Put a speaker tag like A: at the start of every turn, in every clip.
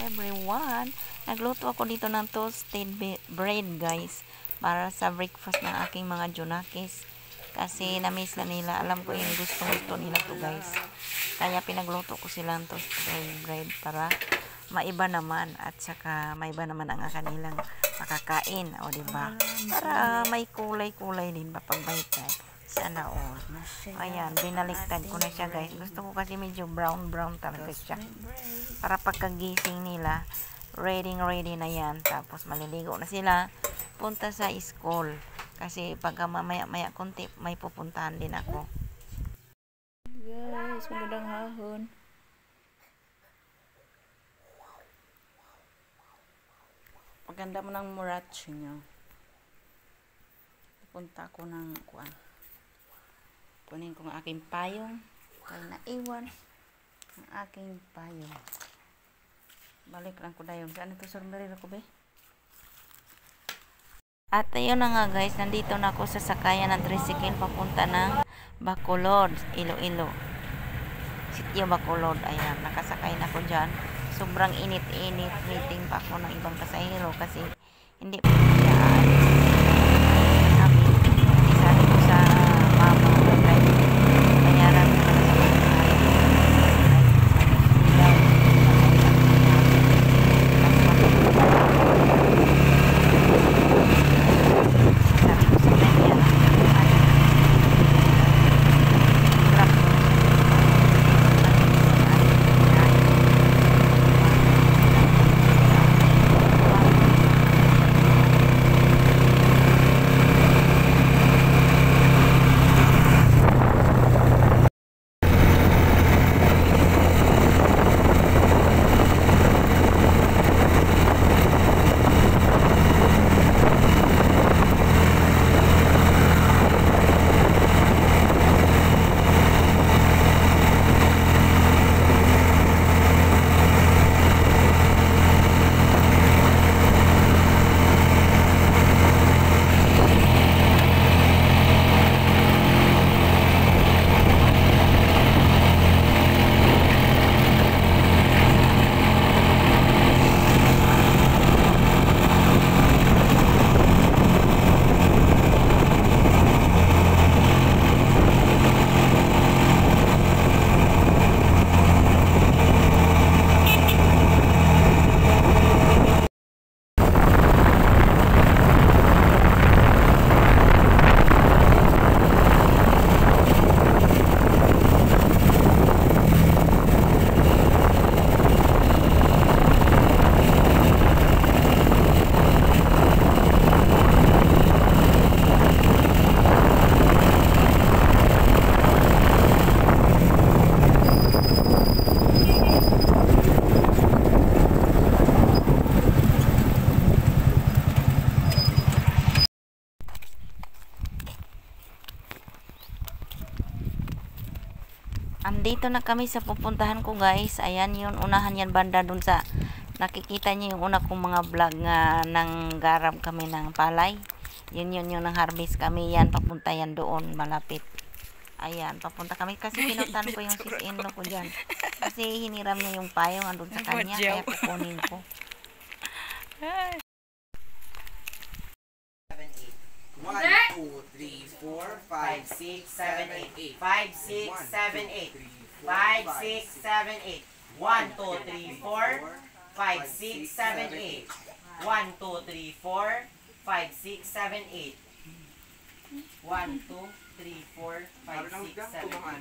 A: everyone! Nagluto ako dito ng toasted bread guys para sa breakfast ng aking mga junakis kasi na-miss na nila. Alam ko yung gusto nila to guys, kaya pinagluto ko silang toasted bread para maiba naman at saka maiba naman ang kanilang makakain, o diba, para may kulay-kulay din mapagbaytad. Sana all. Ayan, binaliktad ko na siya guys. Gusto ko kasi medyo brown talaga siya. Para pagkagising nila, ready na yan. Tapos maliligo na sila, punta sa school. Kasi pagka mamaya konti, may pupuntahan din ako. Guys, magandang hahon. Paganda mo ng murachi nyo. Punta ako ng kuan. Kunin ko ang aking payong. Kaya naiwan ang aking payong. Balik lang ko dayon. Saan ito surmeril ako ba? At ayun na nga guys, nandito na ako sa sakayan ng tricycle papunta ng Bacolod, Iloilo. Sitio Bacolod. Ayan, nakasakay na ako dyan. Sobrang init-init. Meeting pa ako ng ibang pasahero kasi hindi pa siya alis. Sabi ko sa mama, bayaran ko na sa Andito na kami sa pupuntahan ko guys. Ayan yung unahan yan banda dun sa nakikita niyo yung una kong mga vlog nga nang garab kami ng palay. Yun yung nang harvest kami yan. Papunta yan doon malapit. Ayan, papunta kami kasi pinuntan ko yung sis-in-law ko dyan. Kasi hiniram niya yung payong andun sa kanya. Kaya kukunin ko.
B: 1, 2, 3, 4, 5, 6, 7, 8. 5, 6, 7, 8. 5, 6, 7, 8. 1, 2, 3, 4, 5, 6, 7, 8. 1, 2, 3, 4, 5, 6, 7, 8. 1, 2, 3, 4, 5, 6, 7, 8.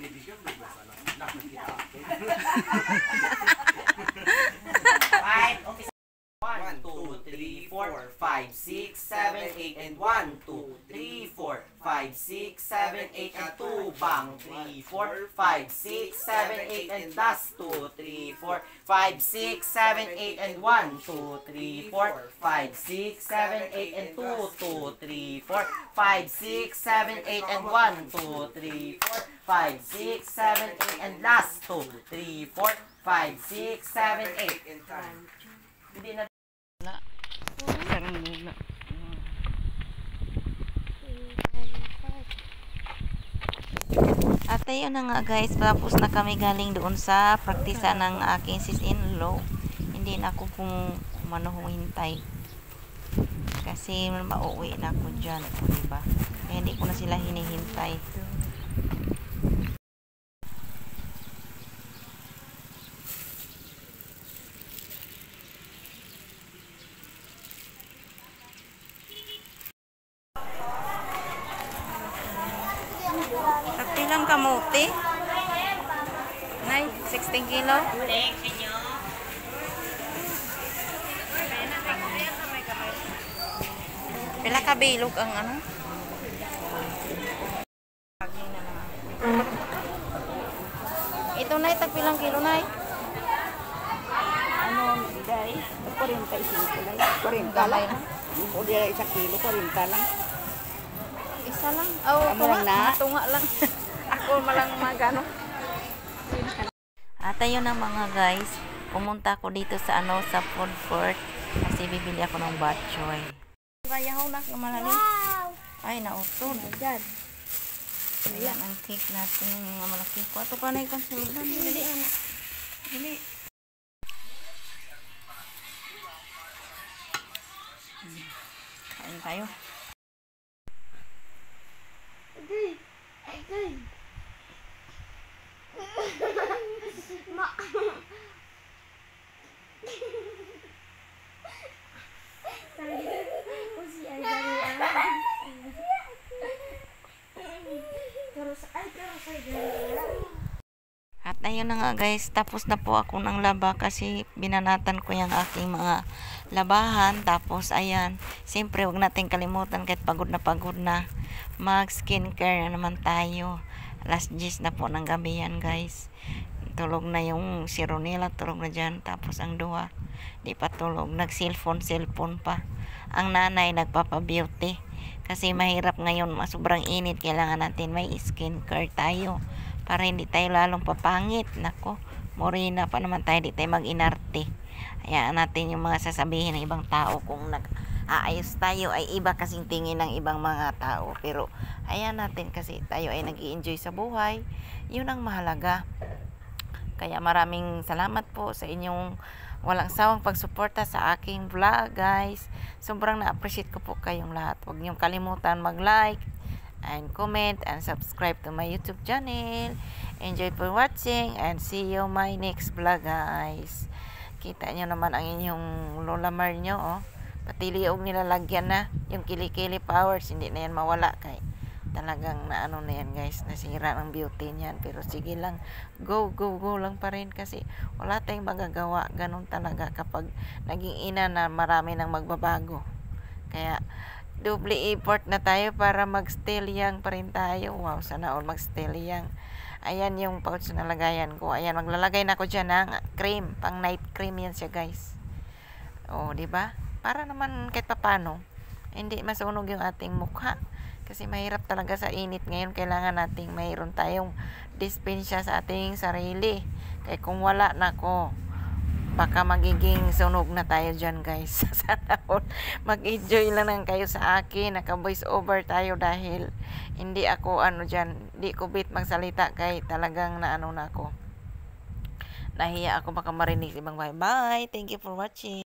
B: 1, 2, 3, 4, 5, 6, 7, 8, and 1, 2, 3, 4, 5, 6, 7, 8, and 2, bang, 3, 4, 5, 6, 7, 8, and last, 2, 3, 4, 5, 6, 7, 8, and 1, 2, 3, 4, 5, 6, 7, 8, and 2, 2, 3, 4, 5, 6, 7, 8, and 1, 2, 3, 4, 5, 6, 7, 8, and last, 2, 3, 4, 5, 6, 7, 8, and time. Hindi na muna. At ayun na nga guys, tapos na kami galing doon sa praktisa ng aking sis-in-law.
A: hindi na ako kung humintay. Kasi mauwi na ako dyan, diba? Kaya hindi ko na sila hinihintay. Pilang kamote? Nay, 16 kilo? Pila ka bilog ang ano? Ito nay, tagpilang kilo nay?
C: Ano, guys? 45 lang. 40 lang. O di isang kilo, 40 lang.
A: Isa lang. Oh,
C: Amo lang na.
A: tunga lang. Ako malang magano. At ayun na mga guys, pumunta ako dito sa sa food court kasi bibili ako ng bok choy. Kaya na malalim. Ay, nautod. Agad. Ayan ang cake natin, mga malaki ko. Ato pa na ikon sa ludan. Dili, anak. Dili. Kain tayo. At ayun na nga guys, tapos na po ako ng laba kasi binanatan ko yung aking mga labahan. Tapos ayan, siyempre huwag natin kalimutan kahit pagod na mag skincare na naman tayo. Alas 10 na po ng gabi yan guys. Tulog na yung si Ronela, tulog na dyan. Tapos ang duwa, di pa tulog, nag cellphone pa. Ang nanay nagpapa-beauty kasi mahirap ngayon, sobrang init, kailangan natin may skincare tayo para hindi tayo lalong papangit. Nako, morena pa naman tayo, di tayo mag-inarte. Hayaan natin yung mga sasabihin ng ibang tao. Kung nag-aayos tayo ay iba kasing tingin ng ibang mga tao, pero hayaan natin kasi tayo ay nag-i-enjoy sa buhay. Yun ang mahalaga. Kaya maraming salamat po sa inyong walang sawang pagsuporta sa aking vlog guys. Sobrang na-appreciate ko po kayong lahat. Huwag niyong kalimutan mag-like and comment and subscribe to my YouTube channel. Enjoy for watching and see you my next vlog guys. Kita nyo naman ang inyong Lola Mar nyo, oh. Pati liog nilalagyan na. Yung kilikili powers, hindi na yan mawala kay talagang na ano na yan guys, nasira ng beauty niyan. Pero sige lang, go lang pa rin kasi wala tayong magagawa. Ganun talaga kapag naging ina na marami nang magbabago. Kaya double effort na tayo para mag-still young pa rin tayo. Wow, sana all mag-still young. Ayan yung pouch na lagayan ko. Ayan, maglalagay na ako dyan ng cream. Pang night cream yan siya guys. O, diba? Para naman kahit papano, hindi masunog yung ating mukha. Kasi mahirap talaga sa init ngayon. Kailangan nating mayroon tayong dispensya sa ating sarili. Kaya kung wala na ko, baka magiging sunog na tayo dyan guys. Sana mag-enjoy lang lang kayo sa akin. Naka-voice over tayo dahil hindi ako dyan, hindi ko bit magsalita kay talagang na ako. Nahiya ako baka marinig ibang bye. Bye! Thank you for watching.